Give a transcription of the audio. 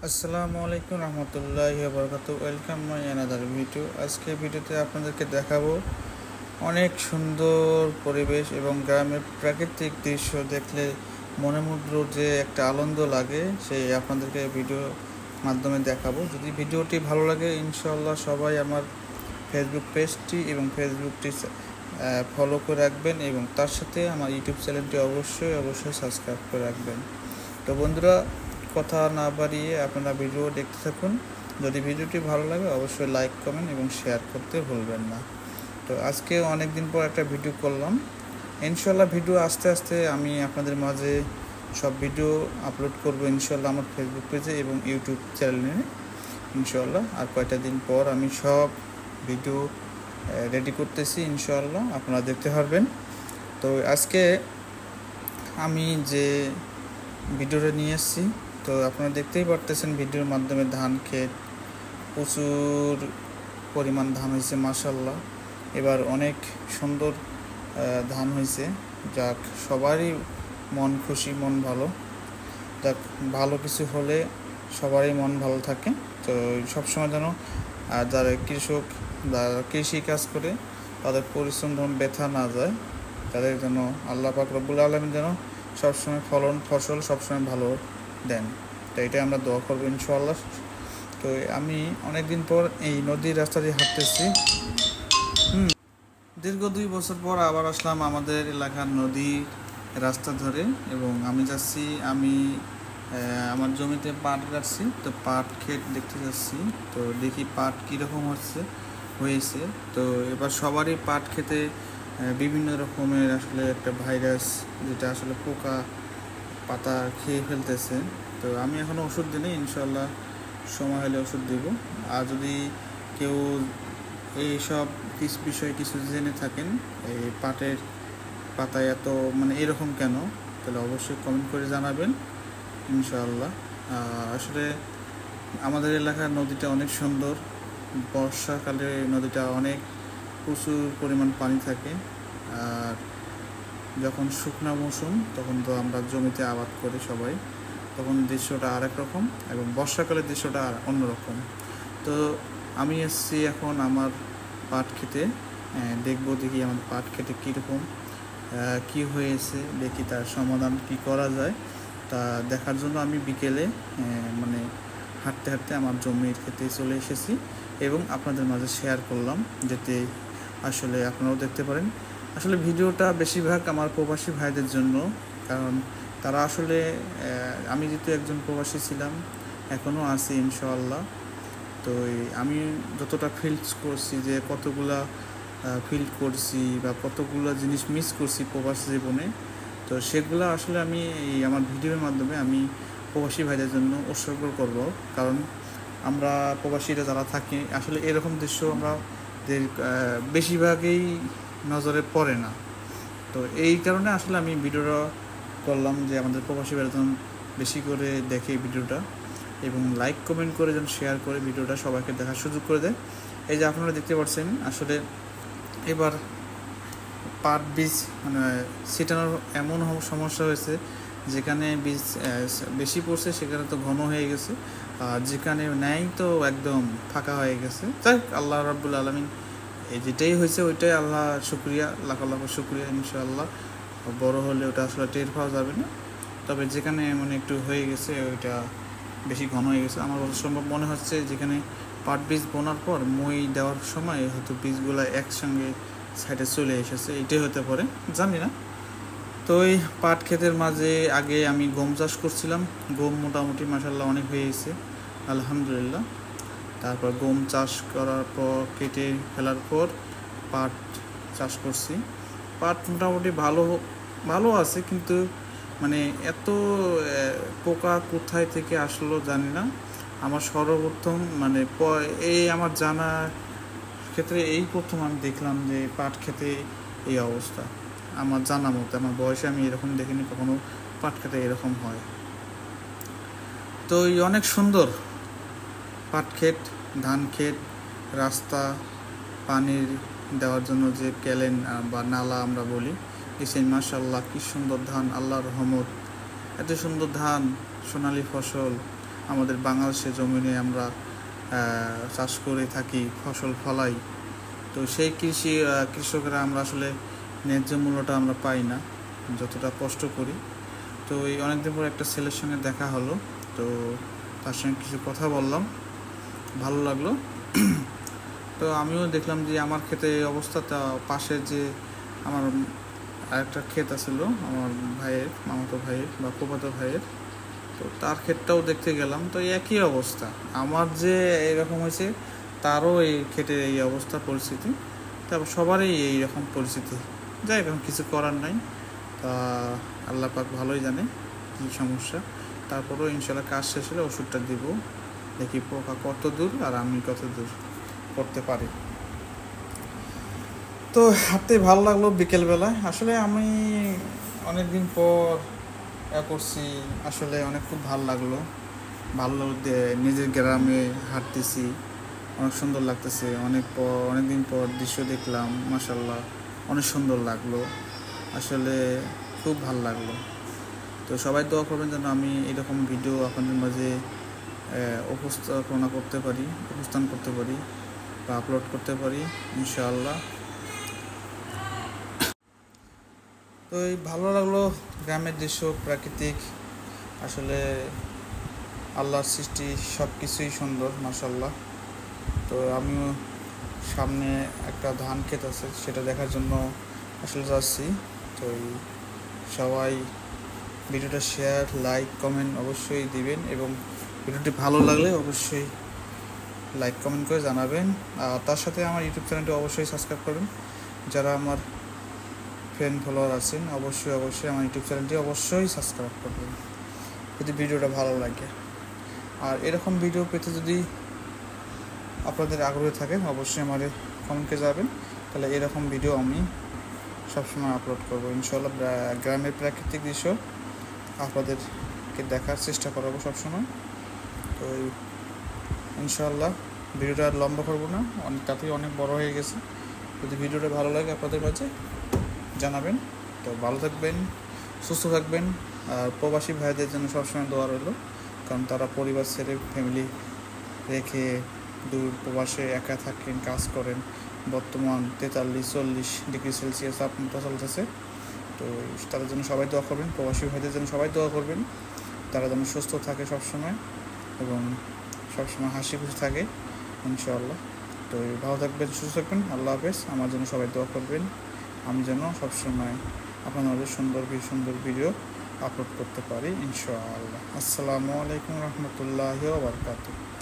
আসসালামু আলাইকুম রহমতুল্লাহি ওয়া বারাকাতুহু। Welcome my another video. আজকে ভিডিওতে আপনাদেরকে দেখাবো অনেক সুন্দর পরিবেশ এবং গ্রামের প্রাকৃতিক দৃশ্য দেখলে মনোমুগ্ধ যে একটা আনন্দ লাগে, সেই আপনাদেরকে ভিডিও মাধ্যমে দেখাবো। যদি ভিডিওটি ভালো লাগে ইনশাআল্লাহ সবাই আমার ফেসবুক পেজটি এবং ফেসবুকটি ফলো করে রাখবেন এবং তার সাথে আমার ইউটিউব চ্যানেলটি অবশ্যই সাবস্ক্রাইব করে রাখবেন। তো বন্ধুরা, কথা না বাড়িয়ে আপনারা ভিডিও দেখতে থাকুন। যদি ভিডিওটি ভালো লাগে অবশ্যই লাইক কমেন্ট এবং শেয়ার করতে ভুলবেন না। তো আজকে অনেক দিন পর একটা ভিডিও করলাম। ইনশাল্লাহ ভিডিও আস্তে আস্তে আমি আপনাদের মাঝে সব ভিডিও আপলোড করব ইনশাল্লাহ আমার ফেসবুক পেজে এবং ইউটিউব চ্যানেলে ইনশাল্লাহ। আর কয়টা দিন পর আমি সব ভিডিও রেডি করতেছি, ইনশাল্লাহ আপনারা দেখতে পারবেন। তো আজকে আমি যে ভিডিওটা নিয়ে এসেছি, তো আপনারা দেখতেই পারতেছেন ভিডিওর মাধ্যমে ধান ক্ষেত, প্রচুর পরিমাণ ধান হয়েছে মাশাআল্লাহ। এবার অনেক সুন্দর ধান হয়েছে, যাক সবারই মন খুশি, মন ভালো। যাক, ভালো কিছু হলে সবারই মন ভালো থাকে। তো সবসময় যেন যারা কৃষক বা কৃষি কাজ করে তাদের পরিশ্রম যেন ব্যথা না যায়, তাদের যেন আল্লাহ পাক রব্বুল আলামিন যেন সবসময় ফসল সবসময় ভালো দেন। তো এটাই আমরা দোয়া করবো ইনশাআল্লাহ। তো আমি অনেক দিন পর এই নদীর রাস্তা দিয়ে হাঁটতেছি। দীর্ঘ 2 বছর পর আবার আসলাম আমাদের এলাকার নদী রাস্তা ধরে এবং আমি যাচ্ছি, আমার জমিতে পাট কাটছি। তো পাট ক্ষেত দেখতে যাচ্ছি, তো দেখি পাট কীরকম হয়েছে। তো এবার সবারই পাট খেতে বিভিন্ন রকমের আসলে একটা ভাইরাস, যেটা আসলে পোকা পাতা খেয়ে ফেলতেছে। তো আমি এখনও ওষুধ দিই, ইনশাল্লাহ সময় হলে ওষুধ দেব। আর যদি কেউ এইসব বিষয়ে কিছু জেনে থাকেন, এই পাটের পাতায় এত এরকম কেন, তাহলে অবশ্যই কমেন্ট করে জানাবেন ইনশাআল্লাহ। আসলে আমাদের এলাকার নদীটা অনেক সুন্দর। বর্ষাকালে নদীটা অনেক প্রচুর পরিমাণ পানি থাকে। আর যখন শুকনো মৌসুম তখন তো আমরা জমিতে আবাদ করি সবাই, তখন দৃশ্যটা আরেক রকম এবং বর্ষাকালের দৃশ্যটা অন্যরকম। তো আমি এসেছি এখন আমার পাট খেতে, দেখি আমার পাট খেতে কীরকম কী হয়েছে, দেখি তার সমাধান কি করা যায়। তা দেখার জন্য আমি বিকেলে হাঁটতে হাঁটতে আমার জমির খেতে চলে এসেছি এবং আপনাদের মাঝে শেয়ার করলাম, যাতে আসলে আপনারাও দেখতে পারেন। আসলে ভিডিওটা বেশিরভাগ আমার প্রবাসী ভাইদের জন্য, কারণ তারা আসলে আমি যেহেতু একজন প্রবাসী ছিলাম, এখনও আছি ইনশাআল্লাহ। তো আমি যতটা ফিল করছি, যে কতগুলা ফিল করছি বা কতগুলো জিনিস মিস করছি প্রবাসী জীবনে, তো সেগুলো আসলে আমি এই আমার ভিডিওর মাধ্যমে আমি প্রবাসী ভাইদের জন্য উৎসর্গ করব। কারণ আমরা প্রবাসীরা যারা থাকি আসলে এরকম দৃশ্য আমরা বেশিরভাগই নজরে পড়ে না। তো এই কারণে আসলে আমি ভিডিওটা করলাম, যে আমাদের প্রবাসী ভাইরা যেন বেশি করে দেখে ভিডিওটা এবং লাইক কমেন্ট করে যেন শেয়ার করে ভিডিওটা সবাইকে দেখার সুযোগ করে দেয়। এই যে আপনারা দেখতে পাচ্ছেন, আসলে এবার পাট বীজ ছিটানোর এমন সমস্যা হয়েছে, যেখানে বীজ বেশি পড়ছে সেখানে তো ঘন হয়ে গেছে, আর যেখানে নেই তো একদম ফাঁকা হয়ে গেছে। যাই আল্লাহ রাব্বুল আলামিন, এই যেটাই হয়েছে ওইটাই আল্লাহ শুক্রিয়া, লাখ লাখ শুক্রিয়া। ইনশাআল্লাহ বড় হলে ওটা আসলে টের পাওয়া যাবে না, তবে যেখানে একটু হয়ে গেছে ওইটা বেশি ঘন হয়ে গেছে। আমার সম্ভব মনে হচ্ছে যেখানে পাট বীজ বোনার পর মই দেওয়ার সময় হয়তো বীজগুলো একসঙ্গে সাইডে চলে এসেছে, এটাই হতে পারে, জানি না। তো এই পাট ক্ষেতের মাঝে আগে আমি গম চাষ করছিলাম। গম মোটামুটি মাশাআল্লাহ অনেক হয়ে গেছে আলহামদুলিল্লাহ। তারপর গম চাষ করার পর কেটে ফেলার পর পাট চাষ করছি। পাট মোটামুটি ভালো আছে, কিন্তু এত পোকা কোথায় থেকে আসলো জানি না। আমার সর্বপ্রথম এই আমার জানা ক্ষেত্রে এই প্রথম আমি দেখলাম যে পাট খেতে এই অবস্থা। আমার জানা মতো, আমার বয়সে আমি এরকম দেখিনি কখনো পাট খেতে এরকম হয়। তো এই অনেক সুন্দর পাট ক্ষেত, ধান ক্ষেত, রাস্তা, পানির দেওয়ার জন্য যে ক্যালেন বা নালা আমরা বলি, এই মাশাআল্লাহ কি সুন্দর ধান, আল্লাহর রহমত। এত সুন্দর ধান, সোনালি ফসল, আমাদের বাংলাদেশে জমিনে আমরা চাষ করে থাকি, ফসল ফলাই। তো সেই কৃষকরা আমরা আসলে ন্যায্য মূল্যটা আমরা পাই না যতটা কষ্ট করি। তো এই অনেকদিন পর একটা ছেলের সঙ্গে দেখা হলো, তো তার সঙ্গে কিছু কথা বললাম, ভালো লাগলো। তো আমিও দেখলাম যে আমার ক্ষেতে এই অবস্থাটা, পাশের যে আমার আরেকটা ক্ষেত আছিল আমার ভাইয়ের, মামাতো ভাইয়ের বা ফুফাতো ভাইয়ের, তো তার ক্ষেতটাও দেখতে গেলাম। তো একই অবস্থা, আমার যে এরকম হয়েছে তারও এই ক্ষেতের এই অবস্থা পরিস্থিতি, তারপর সবারই এইরকম পরিস্থিতি। যাই এখন কিছু করার নাই, তা আল্লাহ পাক ভালোই জানে কী সমস্যা। তারপরেও ইনশাল্লাহ কাজ শেষ হলে ওষুধটা দিব, দেখি পোকা কত দূর আর আমি কত দূর করতে পারি। তো হাঁটতে ভালো লাগলো বিকেলবেলায়। আসলে আমি অনেকদিন পর করছি, আসলে অনেক খুব ভালো লাগলো। নিজের গ্রামে হাঁটতেছি, অনেক সুন্দর লাগতেছে। অনেকদিন পর দৃশ্য দেখলাম, মাশাআল্লাহ অনেক সুন্দর লাগলো, আসলে খুব ভালো লাগলো। তো সবাই দোয়া করবেন যেন আমি এরকম ভিডিও আপনাদের মাঝে উপস্থান করতে পারি বা আপলোড করতে পারি ইনশাআল্লাহ। তো এই ভালো লাগলো, গ্রামের দৃশ্য, প্রাকৃতিক, আসলে আল্লাহর সৃষ্টি সব কিছুই সুন্দর মাশাআল্লাহ। তো আমিও সামনে একটা ধান ক্ষেত আছে, সেটা দেখার জন্য আসলে যাচ্ছি। তো সবাই ভিডিওটা শেয়ার, লাইক, কমেন্ট অবশ্যই দিবেন, এবং ভিডিওটি ভালো লাগলে অবশ্যই লাইক কমেন্ট করে জানাবেন। আর তার সাথে আমার ইউটিউব চ্যানেলটি অবশ্যই সাবস্ক্রাইব করবেন। যারা আমার ফ্রেন্ড ফলোয়ার আছেন অবশ্যই আমার ইউটিউব চ্যানেলটি অবশ্যই সাবস্ক্রাইব করবেন যদি ভিডিওটা ভালো লাগে। আর এরকম ভিডিও পেতে যদি আপনাদের আগ্রহ থাকে অবশ্যই আমাদের কমেন্টে যাবেন, তাহলে এরকম ভিডিও আমি সবসময় আপলোড করবো ইনশাআল্লাহ। গ্রামের প্রাকৃতিক দৃশ্য আপনাদেরকে দেখার চেষ্টা করবো সবসময়। তো ইনশাআল্লাহ ভিডিওটা আর লম্বা করবো না, তাতেই অনেক বড় হয়ে গেছে। যদি ভিডিওটা ভালো লাগে আপনাদের কাছে জানাবেন। তো ভালো থাকবেন, সুস্থ থাকবেন। আর প্রবাসী ভাইদের জন্য সবসময় দোয়া রইল, কারণ তারা পরিবার ছেড়ে, ফ্যামিলি রেখে দূর প্রবাসে একা থাকেন, কাজ করেন। বর্তমান 43-40 ডিগ্রি সেলসিয়াস তাপমাত্রা চলতেছে। তো তাদের জন্য সবাই দোয়া করবেন, প্রবাসী ভাইদের জন্য সবাই দোয়া করবেন, তারা যেন সুস্থ থাকে সবসময় এবং সবসময় হাসি খুশি থাকে ইনশাআল্লাহ। তো ভালো থাকবেন, সুস্থ থাকবেন, আল্লাহ হাফেজ। আমার জন্য সবাই দোয়া করবেন, আমি যেন সবসময় আপনাদের সুন্দর ভিডিও আপলোড করতে পারি ইনশাআল্লাহ। আসসালামু আলাইকুম রহমতুল্লাহি ওয়া বারাকাতুহু।